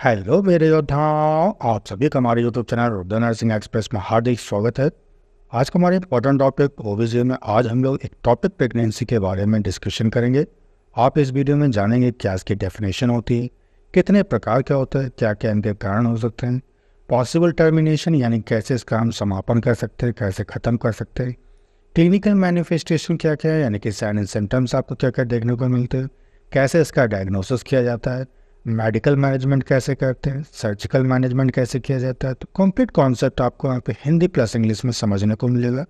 Hello मेरे योद्धाओं, आप सभी का हमारे YouTube channel Rudra nursing express में हार्दिक स्वागत है। आज का हमारे इम्पोर्टेंट टॉपिक ओबीसी में आज हम लोग एक टॉपिक प्रेगनेंसी के बारे में डिस्कशन करेंगे। आप इस वीडियो में जानेंगे क्या इसकी डेफिनेशन होती है, कितने प्रकार क्या होता है, क्या क्या इनके कारण हो सकते हैं, पॉसिबल टर्मिनेशन यानी कैसे इसका हम समापन कर सकते हैं, कैसे ख़त्म कर सकते हैं, क्लिनिकल मैनिफेस्टेशन क्या क्या है यानी कि साइन एंड सिम्टम्स आपको क्या क्या देखने को मिलते हैं, कैसे इसका डायग्नोसिस किया जाता है, मेडिकल मैनेजमेंट कैसे करते हैं, सर्जिकल मैनेजमेंट कैसे किया जाता है। तो कंप्लीट कॉन्सेप्ट आपको यहाँ पे हिंदी प्लस इंग्लिश में समझने को मिलेगा।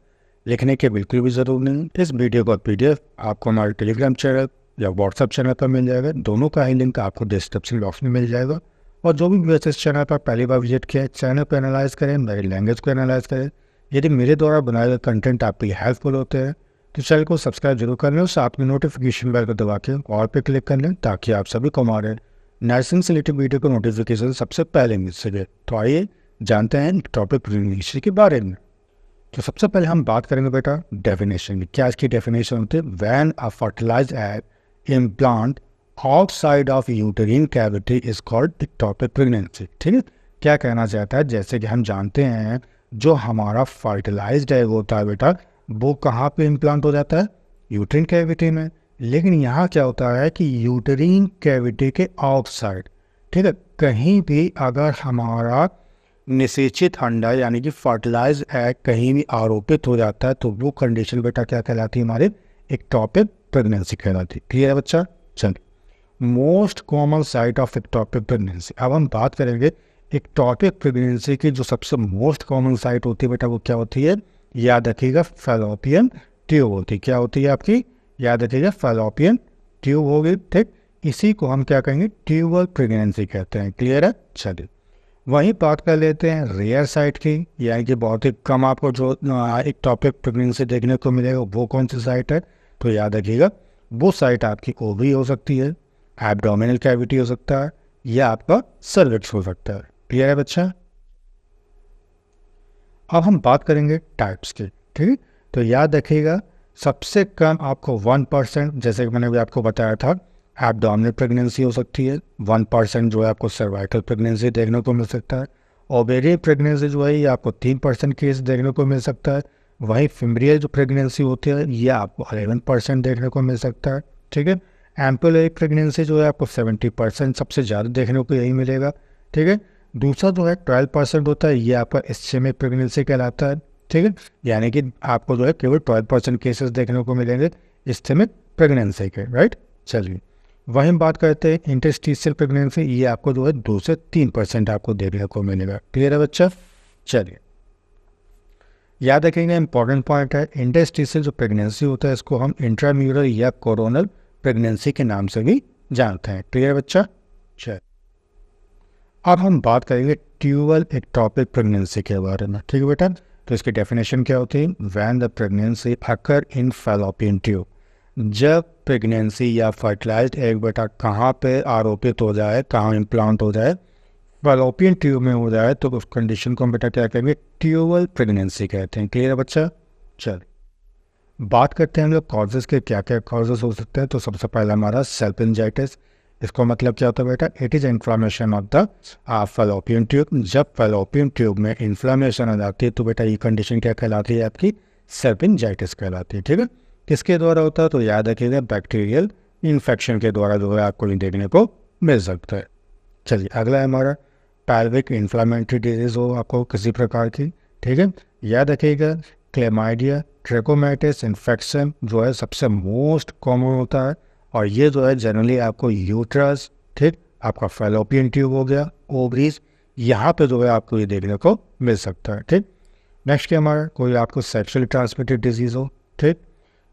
लिखने की बिल्कुल भी ज़रूर नहीं। इस वीडियो का PDF आपको हमारे टेलीग्राम चैनल या व्हाट्सअप चैनल पर मिल जाएगा। दोनों का ही लिंक आपको डिस्क्रिप्शन बॉक्स में मिल जाएगा। और जो भी व्यूअर्स इस चैनल पर पहली बार विजिट किया है, चैनल को एनालाइज करें, मेरी लैंग्वेज को एनालाइज करें। यदि मेरे द्वारा बनाए गए कंटेंट आपके लिए हेल्पफुल होते हैं तो चैनल को सब्सक्राइब जरूर कर लें और साथ में नोटिफिकेशन बेल को दबा के ऑल पे क्लिक कर लें ताकि आप सभी को हमारे नर्सिंग से रिलेटेड वीडियो का नोटिफिकेशन सबसे पहले मिल सके। तो आइए जानते हैं टॉपिक प्रेगनेंसी के बारे में। तो सबसे पहले हम बात करेंगे बेटा डेफिनेशन की। क्या इसकी डेफिनेशन होती है? When a fertilized egg implant outside of uterine cavity is called ectopic pregnancy. ठीक है, क्या कहना चाहता है? जैसे कि हम जानते हैं जो हमारा फर्टिलाइज्ड एग होता है बेटा, वो कहाँ पे इम्प्लांट हो जाता है? यूटेरिन कैविटी में। लेकिन यहाँ क्या होता है कि यूटेरिन कैविटी के आउटसाइड, ठीक है, कहीं भी अगर हमारा निषेचित अंडा यानी कि फर्टिलाइज एग कहीं भी आरोपित हो जाता है तो वो कंडीशन बेटा क्या कहलाती है? हमारे इक्टोपिक प्रेगनेंसी कहलाती है। क्लियर है बच्चा? चलिए, most common site of ectopic pregnancy. अब हम बात करेंगे इक्टोपिक प्रेगनेंसी की जो सबसे मोस्ट कॉमन साइट होती है बेटा, वो क्या होती है? याद रखिएगा, फैलोपियन ट्यूब होती है। क्या होती है आपकी? याद रखिएगा, फैलोपियन ट्यूब होगी। ठीक, इसी को हम क्या कहेंगे? ट्यूबल प्रेगनेंसी कहते हैं। क्लियर है? चलिए, वहीं बात कर लेते हैं रेयर साइट की, यानी कि बहुत ही कम आपको जो इक्टोपिक प्रेगनेंसी देखने को मिलेगा वो कौन सी साइट है? तो याद रखिएगा, वो साइट आपकी ओवरी हो सकती है, एब्डोमिनल कैविटी हो सकता है, या आपका सर्विक्स हो सकता है। क्लियर है बच्चा? अब हम बात करेंगे टाइप्स की। ठीक, तो याद रखिएगा, सबसे कम आपको 1%, जैसे कि मैंने भी आपको बताया था, एब्डोमिनल प्रेगनेंसी हो सकती है। 1% जो है आपको सर्वाइकल प्रेगनेंसी देखने को मिल सकता है। ओवेरियन प्रेगनेंसी जो है ये आपको 3% केस देखने को मिल सकता है। वहीं फिमरियल जो प्रेगनेंसी होती है ये आपको 11% देखने को मिल सकता है। ठीक है, एम्पुलरी प्रेगनेंसी जो है आपको 70% सबसे ज़्यादा देखने को यही मिलेगा। ठीक है, दूसरा जो है 12% होता है, ये आपका इस्चेमिक प्रेगनेंसी कहलाता है। ठीक है, यानी कि आपको जो है केवल 12% केसेस देखने को मिलेंगे इस्चेमिक प्रेगनेंसी के। राइट, चलिए, वहीं बात करते हैं इंटरस्टिशियल प्रेगनेंसी, ये आपको जो है 2 से 3% आपको देखने को मिलेगा। क्लियर है बच्चा? चलिए, याद रखेंगे, इंपॉर्टेंट पॉइंट है, इंटरस्टिशियल जो प्रेगनेंसी होता है इसको हम इंट्राम्यूरल या कोरोनल प्रेगनेंसी के नाम से भी जानते हैं। क्लियर बच्चा? चलिए, अब हम बात करेंगे ट्यूबल एक्टोपिक प्रेगनेंसी के बारे में। ठीक है बेटा, तो इसकी डेफिनेशन क्या होती है? When the pregnancy occur in fallopian tube, जब प्रेगनेंसी या फर्टिलाइज्ड एग बेटा कहाँ पे आरोपित हो जाए, कहाँ इम्प्लांट हो जाए, फैलोपियन ट्यूब में हो जाए, तो उस कंडीशन को हम बेटा क्या कहेंगे? ट्यूबल प्रेगनेंसी कहते हैं। क्लियर है बच्चा? चल, बात करते हैं हम लोग कॉजेज़ के, क्या क्या कॉजेज़ हो सकते हैं। तो सबसे पहला हमारा सेल्फिंजाइटिस। इसको मतलब क्या होता है बेटा? It is inflammation of the fallopian tube. जब फैलोपियन ट्यूब में इन्फ्लामेशन आ जाती है तो बेटा ये कंडीशन क्या कहलाती है? आपकी सेल्फिंजाइटिस कहलाती है। ठीक है, किसके द्वारा होता है? तो याद रखिएगा, बैक्टीरियल इन्फेक्शन के द्वारा जो है आपको देखने को मिल सकता है। चलिए, अगला है हमारा पैल्विक इन्फ्लामेटरी डिजीज हो आपको किसी प्रकार की। ठीक है, याद रखिएगा, क्लेमाइडिया ट्रेकोमाइटिस इन्फेक्शन जो है सबसे मोस्ट कॉमन होता है, और ये जो है जनरली आपको यूट्रस, ठीक, आपका फैलोपियन ट्यूब हो गया, ओवरीज, यहाँ पे जो है आपको ये देखने को मिल सकता है। ठीक, नेक्स्ट क्या हमारा, कोई आपको सेक्सुअली ट्रांसमिटेड डिजीज़ हो, ठीक,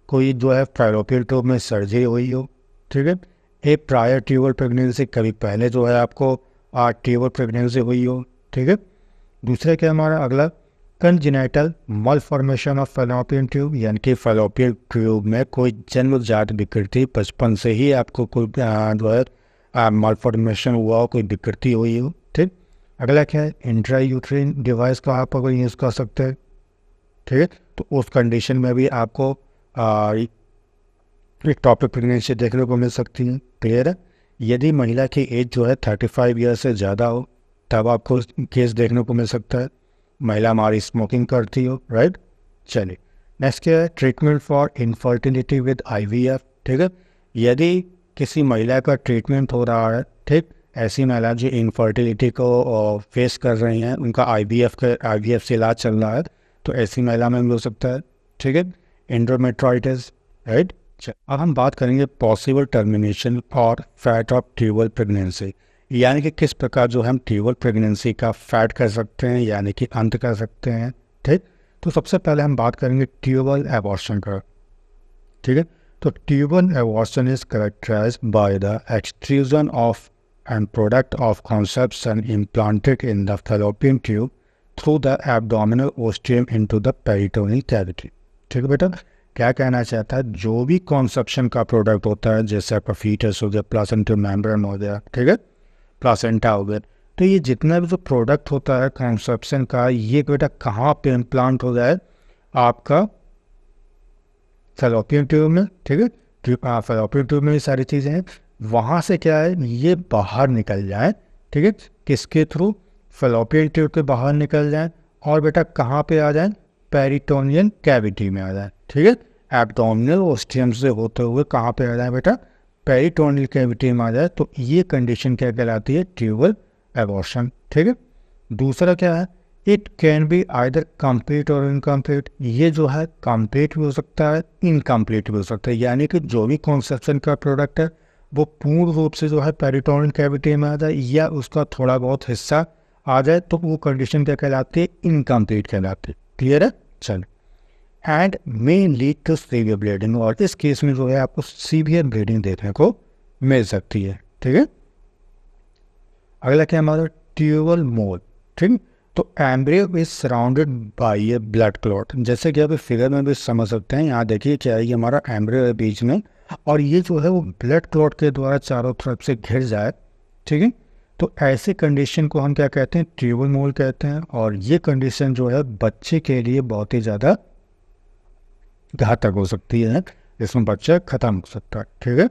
कोई जो है फैलोपियन ट्यूब में सर्जरी हुई हो, ठीक है, एक प्रायर ट्यूबल प्रेगनेंसी, कभी पहले जो है आपको ट्यूबल प्रेगनेंसी हुई हो। ठीक है, दूसरा क्या हमारा अगला, कंजेनिटल मलफॉर्मेशन ऑफ फैलोपियन ट्यूब, यानी कि फैलोपियन ट्यूब में कोई जन्मजात विकृति, बचपन से ही आपको कोई जो है मलफॉर्मेशन हुआ हो, कोई विकृति हुई हो। ठीक, अगला क्या है, इंट्रा यूट्रिन डिवाइस का आप अगर यूज़ कर सकते हैं। ठीक है, तो उस कंडीशन में भी आपको एक टॉपिक प्रेगनेंसी देखने को मिल सकती है। क्लियर है? यदि महिला की एज जो है 35 ईयर से ज़्यादा हो तब आपको केस देखने को मिल सकता है। महिला हमारी स्मोकिंग करती हो, राइट। चलिए नेक्स्ट क्या है, treatment for infertility with IVF। ठीक है, यदि किसी महिला का ट्रीटमेंट हो रहा है, ठीक, ऐसी महिला जो इनफर्टिलिटी को फेस कर रही हैं, उनका IVF से इलाज चल रहा है, तो ऐसी महिला में भी हो सकता है। ठीक है, एंडोमेट्राइटिस, राइट। अब हम बात करेंगे पॉसिबल टर्मिनेशन और फैट ऑफ ट्यूबल प्रेगनेंसी, यानी कि किस प्रकार जो हम ट्यूबल प्रेगनेंसी का फैट कर सकते हैं, यानी कि अंत कर सकते हैं। ठीक, तो सबसे पहले हम बात करेंगे ट्यूबल एबॉर्शन का। ठीक है, तो tubal abortion is characterized by the extrusion of end product of conception implanted in the fallopian tube through the abdominal ostium into the peritoneal cavity। ठीक है बेटा, क्या कहना चाहता है, जो भी कॉन्सेप्शन का प्रोडक्ट होता है, जैसे आपका फीटस हो गया, प्लासेंटा मेम्ब्रेन हो गया, ठीक है, प्लासेंटा हो गया, तो ये जितना भी जो प्रोडक्ट होता है कॉन्सेप्शन का, ये बेटा कहाँ पे इम्प्लांट हो जाए, आपका फैलोपियन ट्यूब में। ठीक है, फैलोपियन ट्यूब में ये सारी चीज़ें हैं, वहाँ से क्या है, ये बाहर निकल जाए। ठीक है, किसके थ्रू, फैलोपियन ट्यूब के बाहर निकल जाए, और बेटा कहाँ पे आ जाए, पेरिटोनियल कैविटी में आ जाए। ठीक है, एब्डोमिनल ओस्टियम से होते हुए कहाँ पे आ जाए बेटा, पेरिटोनियल कैविटी में आ जाए, तो ये कंडीशन क्या कहलाती है, ट्यूबल एबॉर्शन। ठीक है, दूसरा क्या है, it can be either complete और इनकम्प्लीट। ये जो है कंप्लीट भी हो सकता है, इनकम्प्लीट भी हो सकता है, यानी कि जो भी कॉन्सेप्शन का प्रोडक्ट है वो पूर्ण रूप से जो है पेरिटोनियल कैविटी में आ जाए, या उसका थोड़ा बहुत हिस्सा आ जाए, तो वो कंडीशन क्या कहलाती है, इनकम्प्लीट कहलाती है। क्लियर है, चल। And may lead to severe bleeding, और इस केस में जो है आपको सीवियर ब्लीडिंग देखने को मिल सकती है। ठीक है, अगला क्या हमारा, ट्यूबल मोल। ठीक, तो embryo is surrounded by A blood clot, जैसे कि आप फिगर में भी समझ सकते हैं, यहाँ देखिए क्या है, ये हमारा एम्ब्रियो है बीच में, और ये जो है वो ब्लड क्लॉट के द्वारा चारों तरफ से घिर जाए। ठीक है, तो ऐसे कंडीशन को हम क्या कहते हैं, ट्यूबल मोल कहते हैं, और ये कंडीशन जो है बच्चे के लिए बहुत ही ज़्यादा घातक हो सकती है, जिसमें बच्चा खत्म हो सकता है। ठीक है,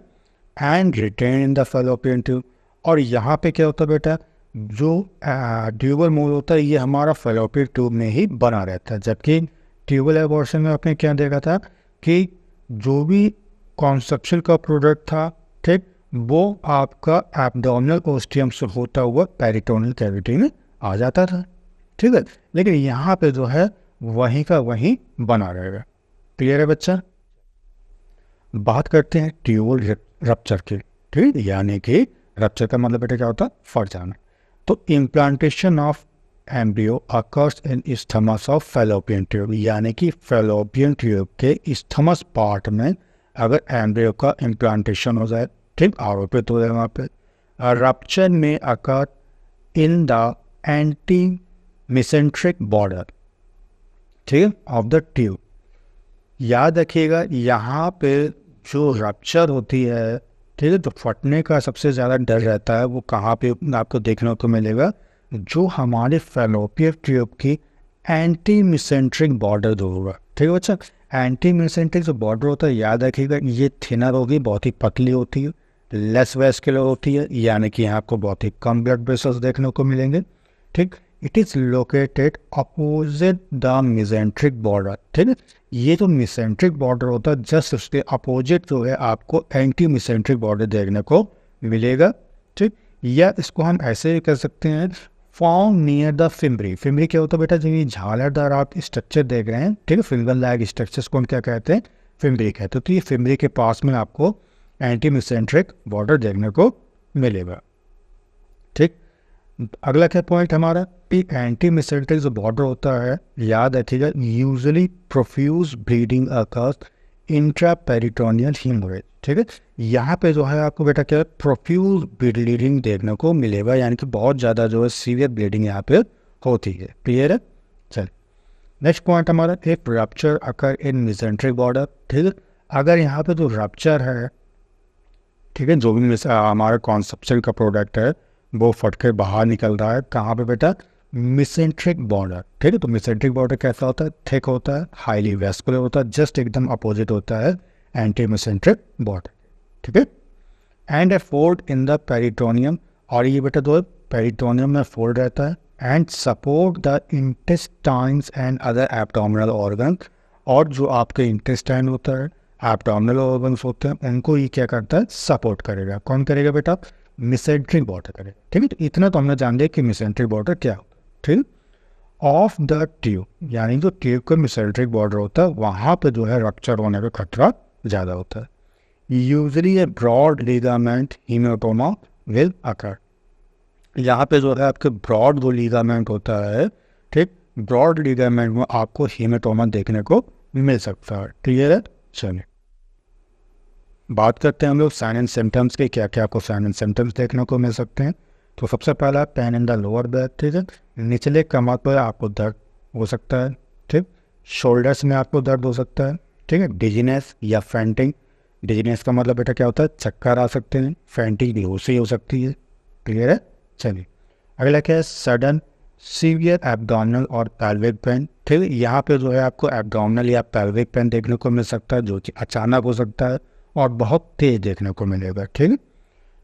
and retain in the fallopian tube, और यहाँ पे क्या होता है बेटा, जो ट्यूबल मोल होता है ये हमारा फैलोपियन ट्यूब में ही बना रहता है, जबकि ट्यूबल एबॉर्शन में आपने क्या देखा था कि जो भी कॉन्सेप्शन का प्रोडक्ट था, ठीक, वो आपका एब्डोमिनल ओस्टियम से होता हुआ पेरिटोनियल कैविटी में आ जाता था। ठीक है, लेकिन यहाँ पे जो है वहीं का वहीं बना रहेगा। क्लियर है बच्चा, बात करते हैं ट्यूबल रप्चर की। ठीक, यानी कि रप्चर का मतलब बेटा क्या होता है, फट जाना। तो implantation of embryo occurs in isthmus of fallopian tube, यानी कि फैलोपियन ट्यूब के स्टमस पार्ट में अगर एम्ब्रियो का इम्प्लांटेशन हो जाए, ठीक, आरोपित हो जाए वहाँ पे, रप्चर में अकर इन द एंटी मिसेंट्रिक बॉर्डर, ठीक है, ऑफ द ट्यूब। याद रखिएगा यहाँ पे जो रप्चर होती है, ठीक है, तो फटने का सबसे ज़्यादा डर रहता है, वो कहाँ पे आपको देखने को मिलेगा, जो हमारे फैलोपियन ट्यूब की एंटी मिसेंट्रिक बॉर्डर जो होगा। ठीक है बच्चा, एंटी मिसेंट्रिक जो बॉर्डर होता है, याद रखिएगा ये थिनर होगी, बहुत ही पतली होती है, लेस वेस्कुलर होती है, यानी कि यहाँ आपको बहुत ही कम ब्लड वेसल्स देखने को मिलेंगे। ठीक, it is located opposite the mesenteric border. ठीक है, ये जो मिसेंट्रिक बॉर्डर होता है जस्ट उसके अपोजिट जो है आपको एंटी मिसेंट्रिक बॉर्डर देखने को मिलेगा। ठीक, या इसको हम ऐसे ही कर सकते हैं, form near the fimbriae. Fimbriae क्या होता है बेटा, जो ये झालरदार आप स्ट्रक्चर देख रहे हैं, ठीक है, फिंगर लाइक स्ट्रक्चर्स को हम क्या कहते हैं, फिम्बरी कहते हैं। तो ये फिम्बरी के पास में आपको एंटी मिसेंट्रिक बॉर्डर देखने को मिलेगा। ठीक, अगला क्या पॉइंट हमारा, एंटी मिसेंट्रिक जो बॉर्डर होता है, याद रखिएगा, usually profuse bleeding occurs intra peritoneal haemorrhage. ठीक है, यहाँ पे जो है आपको बेटा क्या, प्रोफ्यूज ब्लीडिंग देखने को मिलेगा, यानी कि बहुत ज़्यादा जो है सीवियर ब्लीडिंग यहाँ पे होती है। क्लियर है, चल। नेक्स्ट पॉइंट हमारा, एक रप्चर अकर इन मिसेंट्रिक बॉर्डर। ठीक है, अगर यहाँ पे जो रप्चर है, ठीक है, जो भी हमारा कॉन्सेप्शन का प्रोडक्ट है वो फट के बाहर निकल रहा है, कहाँ पे बेटा, मिसेंट्रिक बॉर्डर। ठीक है, तो मिसेंट्रिक बॉर्डर कैसा होता है, थिक होता है, हाईली वेस्कुलर होता है, जस्ट एकदम अपोजिट होता है एंटी मिसेंट्रिक बॉर्डर। ठीक है, and A fold in the peritoneum, और ये बेटा जो है पेरिटोनियम में फोल्ड रहता है, and support the intestines and other abdominal organ, और जो आपके इंटेस्टाइन होता है, एब्डोमिनल ऑर्गन्स होते हैं, उनको ये क्या करता है, सपोर्ट करेगा। कौन करेगा बेटा, मेसेंट्रिक बॉर्डर करेगा। ठीक है, तो इतना तो हमने जान लिया कि मेसेंट्रिक बॉर्डर क्या होता है। ठीक, ऑफ द ट्यूब, यानी जो ट्यूब का मेसेंट्रिक बॉर्डर होता है वहाँ पे जो है रप्चर होने का खतरा ज़्यादा होता है। Usually a broad ligament haematoma will occur, यहाँ पे जो है आपके ब्रॉड जो लिगामेंट होता है, ठीक, ब्रॉड लिगामेंट में आपको हीमेटोमा देखने को मिल सकता है। क्लियर है। चलिए बात करते हैं हम लोग साइन एंड सिम्टम्स के, क्या क्या आपको साइन एंड सिम्टम्स देखने को मिल सकते हैं। तो सबसे पहला pain in the lower back, ठीक है, निचले कमर पर आपको दर्द हो सकता है। ठीक, शोल्डर्स में आपको दर्द हो सकता है। ठीक है, डिजीनेस या फेंटिंग, डिजीनेस का मतलब बेटा क्या होता है, चक्कर आ सकते हैं, फेंटिंग बेहोशी हो सकती है। क्लियर है। चलिए अगला क्या है, सडन सीवियर एब्डोमिनल और पेल्विक पेन। ठीक है, यहाँ पे जो है आपको एब्डोमिनल या पेल्विक पेन देखने को मिल सकता है, जो कि अचानक हो सकता है और बहुत तेज देखने को मिलेगा। ठीक है,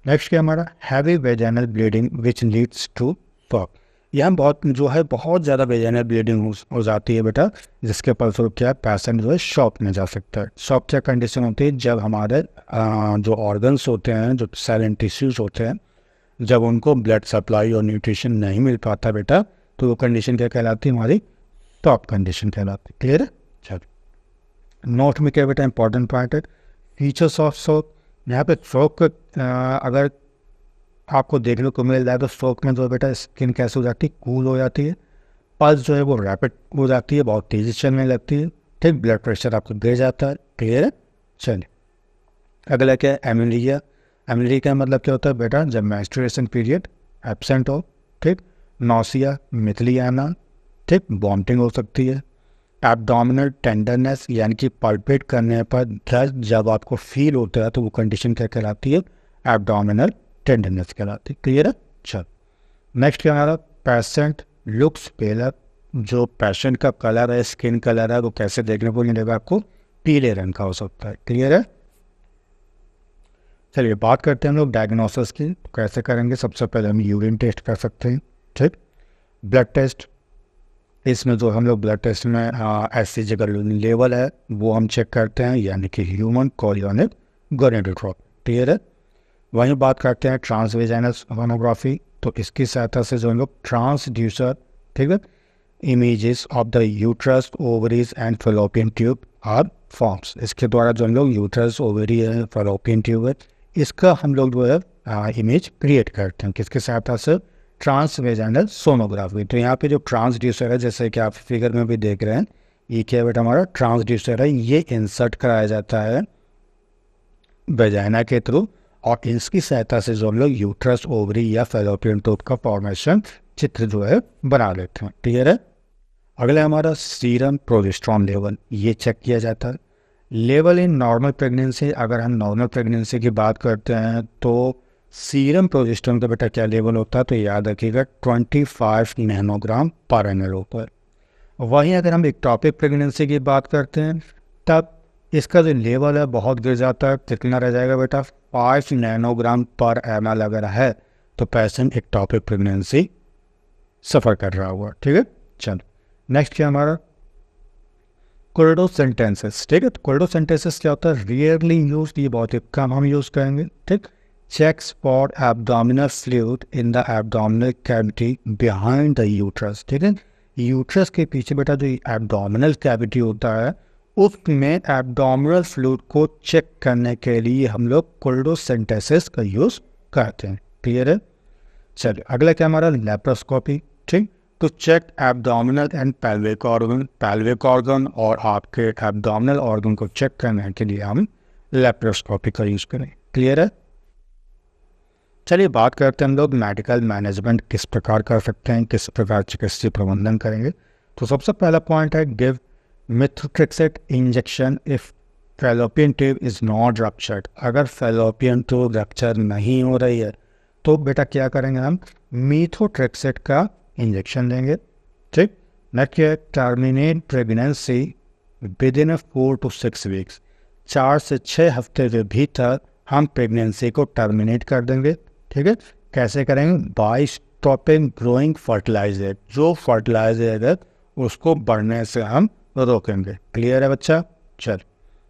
नेक्स्ट क्या हमारा, heavy vaginal bleeding which leads to shock. यहाँ बहुत ज़्यादा वेजाइनल ब्लीडिंग हो जाती है बेटा, जिसके फलस्वरूप क्या पेशेंट जो है शॉक में जा सकता है। शॉक क्या कंडीशन होती है, जब हमारे जो ऑर्गन्स होते हैं, जो सेल एंड टिश्यूज होते हैं, जब उनको ब्लड सप्लाई और न्यूट्रिशन नहीं मिल पाता बेटा, तो वो कंडीशन क्या कहलाती है, हमारी शॉक कंडीशन कहलाती है। क्लियर है। चलो नोट में क्या बेटा इंपॉर्टेंट पॉइंट है, फीचर्स ऑफ शॉक। यहाँ पे शॉक अगर आपको देखने को मिल जाए तो शॉक में जो बेटा स्किन कैसे हो जाती है, कूल हो जाती है, पल्स जो है वो रैपिड हो जाती है, बहुत तेज़ी चलने लगती है। ठीक, ब्लड प्रेशर आपको गिर जाता है। क्लियर है। चलिए अगला क्या है, एमिलिया। एमिलिया का मतलब क्या होता है बेटा, जब मेंस्ट्रुएशन पीरियड एब्सेंट हो। ठीक, नौसिया, मितली आना, ठीक, वॉमिटिंग हो सकती है। एब्डोमिनल टेंडरनेस, यानी कि पल्पेट करने पर दर्द जब आपको फील होता है तो वो कंडीशन क्या कहलाती है, एब्डोमिनल टेंडरनेस कहलाती है। क्लियर है। चल नेक्स्ट क्या हमारा, पेशेंट लुक्स पेलर। जो पेशेंट का कलर है, स्किन कलर है, वो कैसे देखने को मिलेगा आपको, पीले रंग का हो सकता है। क्लियर है। चलिए बात करते हैं हम लोग डायग्नोसिस की, कैसे करेंगे। सबसे पहले हम यूरिन टेस्ट कर सकते हैं। ठीक, ब्लड टेस्ट, इसमें जो हम लोग ब्लड टेस्ट में एसिड लेवल है वो हम चेक करते हैं, यानी कि ह्यूमन कोरियोनिक गोनेडोट्रोपिन। क्लियर है। वहीं बात करते हैं ट्रांसवेजाइनल सोनोग्राफी, तो इसकी सहायता से जो हम लोग ट्रांसड्यूसर, ठीक है, images of the uterus, ovaries and fallopian tube are forms. इसके द्वारा जो हम लोग यूट्रस, ओवरी है, फेलोपियन ट्यूब है, इसका हम लोग जो है इमेज क्रिएट करते हैं, किसके सहायता से, ट्रांसवेजाइनल सोनोग्राफी। तो यहाँ पे जो ट्रांसड्यूसर है, जैसे कि आप फिगर में भी देख रहे हैं, ये क्या बेटा हमारा ट्रांसड्यूसर है, ये इंसर्ट कराया जाता है वेजाइना के थ्रू, और इसकी सहायता से जो हम लोग यूट्रस, ओवरी या फेलोपियन ट्यूब का फॉर्मेशन चित्र जो है बना लेते हैं। क्लियर है। अगला हमारा सीरम प्रोजेस्टेरॉन लेवल, ये चेक किया जाता है। लेवल इन नॉर्मल प्रेगनेंसी, अगर हम नॉर्मल प्रेगनेंसी की बात करते हैं तो सीरम प्रोजेस्टेरॉन का बेटा क्या लेवल होता है, तो याद रखिएगा 25 नैनोग्राम पर ml होता है। वहीं अगर हम एक्टोपिक प्रेगनेंसी की बात करते हैं तब इसका जो लेवल है बहुत गिर जाता है, कितना रह जाएगा बेटा, 5 नैनोग्राम पर ml अगर है तो पेशेंट एक्टोपिक प्रेगनेंसी सफ़र कर रहा हुआ। ठीक है। चलो नेक्स्ट क्या हमारा, कोर्डोसेंटेंसिस। ठीक है, तो कोर्डोसेंटेंसिस क्या होता है, रियरली यूज, ये बहुत ही कम हम यूज़ करेंगे। ठीक, checks for abdominal fluid in the abdominal cavity behind the uterus. ठीक है, यूट्रस के पीछे बेटा जो एब्डोमिनल कैविटी होता है उसमें एब्डोमिनल फ्लूइड को चेक करने के लिए हम लोग कोर्डोसेंटेंसिस का यूज़ करते हैं। क्लियर है। चलिए अगला क्या हमारा, लेप्रोस्कोपी। ठीक, तो check abdominal and pelvic organ और आपके एब्डोमिनल ऑर्गन को चेक करने के लिए हम लेप्रोस्कोपी का यूज़ करें। क्लियर है। चलिए बात करते हैं हम लोग मेडिकल मैनेजमेंट किस प्रकार कर सकते हैं, किस प्रकार चिकित्सीय प्रबंधन करेंगे। तो सबसे पहला पॉइंट है, give methotrexate injection if fallopian tube is not ruptured. अगर फेलोपियन ट्यूब रप्चर नहीं हो रही है तो बेटा क्या करेंगे, हम मिथोट्रेक्सेट का इंजेक्शन देंगे। ठीक, नेक्स्ट है, terminate pregnancy with in 4 to 6 weeks. 4 से 6 हफ्ते के भीतर हम प्रेगनेंसी को टर्मिनेट कर देंगे। ठीक है, कैसे करेंगे? बाय स्टॉपिंग ग्रोइंग फर्टिलाइजर, जो फर्टिलाइजर है उसको बढ़ने से हम रोकेंगे। क्लियर है बच्चा? चल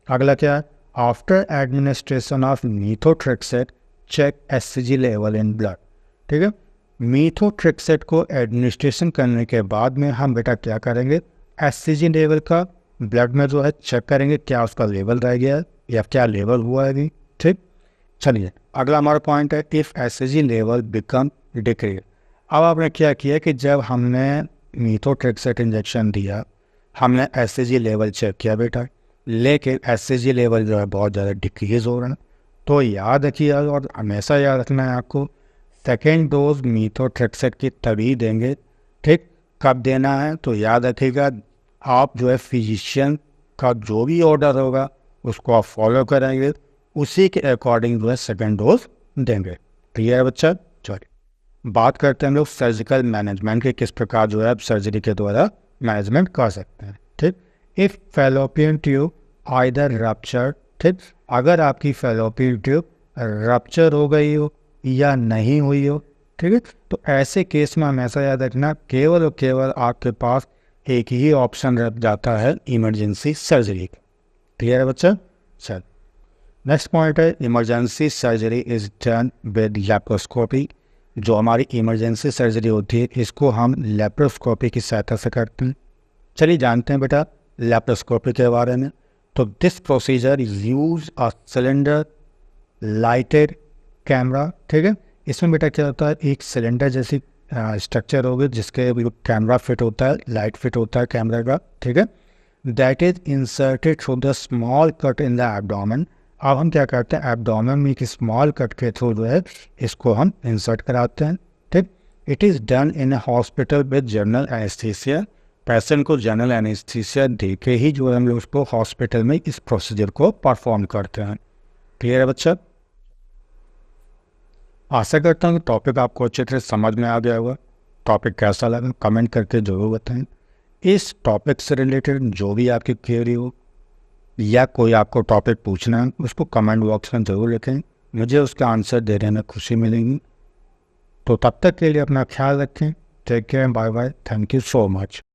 अगला क्या है? After administration of methotrexate check SCG level in blood. ठीक है, मीथोट्रेक्सेट को एडमिनिस्ट्रेशन करने के बाद में हम बेटा क्या करेंगे? एससीजी लेवल का ब्लड में जो है चेक करेंगे, क्या उसका लेवल रह गया है या क्या लेवल हुआ है अभी। ठीक, चलिए अगला हमारा पॉइंट है if SCG level become decrease. अब आपने क्या किया कि जब हमने मीथोट्रेक्सेट इंजेक्शन दिया, हमने एससीजी लेवल चेक किया बेटा, लेकिन एससीजी लेवल जो है बहुत ज़्यादा डिक्रीज हो रहा है। तो याद रखिए और हमेशा याद रखना है आपको, सेकेंड डोज मीथोट्रेक्सेट की तभी देंगे। ठीक, कब देना है? तो याद रखिएगा आप जो है फिजिशियन का जो भी ऑर्डर होगा उसको आप फॉलो करेंगे, उसी के अकॉर्डिंग जो है सेकेंड डोज देंगे। क्लियर है बच्चा? चलिए बात करते हैं हम लोग सर्जिकल मैनेजमेंट के, किस प्रकार जो है आप सर्जरी के द्वारा मैनेजमेंट कर सकते हैं। ठीक, if fallopian tube either rupture, ठीक, अगर आपकी फैलोपियन ट्यूब रप्चर हो गई हो या नहीं हुई हो, ठीक है, तो ऐसे केस में हमेशा याद रखना केवल और केवल आपके पास एक ही ऑप्शन रह जाता है, इमरजेंसी सर्जरी। क्लियर है बच्चा? चल नेक्स्ट पॉइंट है emergency surgery is done with laparoscopy. जो हमारी इमरजेंसी सर्जरी होती है इसको हम लैप्रोस्कोपी की सहायता से करते हैं। चलिए जानते हैं बेटा लैप्रोस्कोपी के बारे में। तो this procedure use a cylinder lighted camera. ठीक है, इसमें बेटा क्या होता है, एक सिलेंडर जैसी स्ट्रक्चर होगी जिसके कैमरा फिट होता है, लाइट फिट होता है कैमरा का। ठीक है, that is inserted through the small cut in the abdomen. अब हम क्या करते हैं, एब्डोमेन में एक स्मॉल कट के थ्रू जो है इसको हम इंसर्ट कराते हैं। ठीक, it is done in A hospital with general anaesthesia. Patient को जनरल एनेस्थीसिया दे के ही जो है हम लोग उसको हॉस्पिटल में इस प्रोसीजर को परफॉर्म करते हैं। क्लियर है बच्चा? आशा करता हूँ कि टॉपिक आपको अच्छे तरह समझ में आ गया होगा। टॉपिक कैसा लगा कमेंट करके ज़रूर बताएं। इस टॉपिक से रिलेटेड जो भी आपकी क्वेरी हो या कोई आपको टॉपिक पूछना है उसको कमेंट बॉक्स में ज़रूर लिखें, मुझे उसका आंसर देने में खुशी मिलेगी। तो तब तक के लिए अपना ख्याल रखें। Take care, bye bye, thank you so much.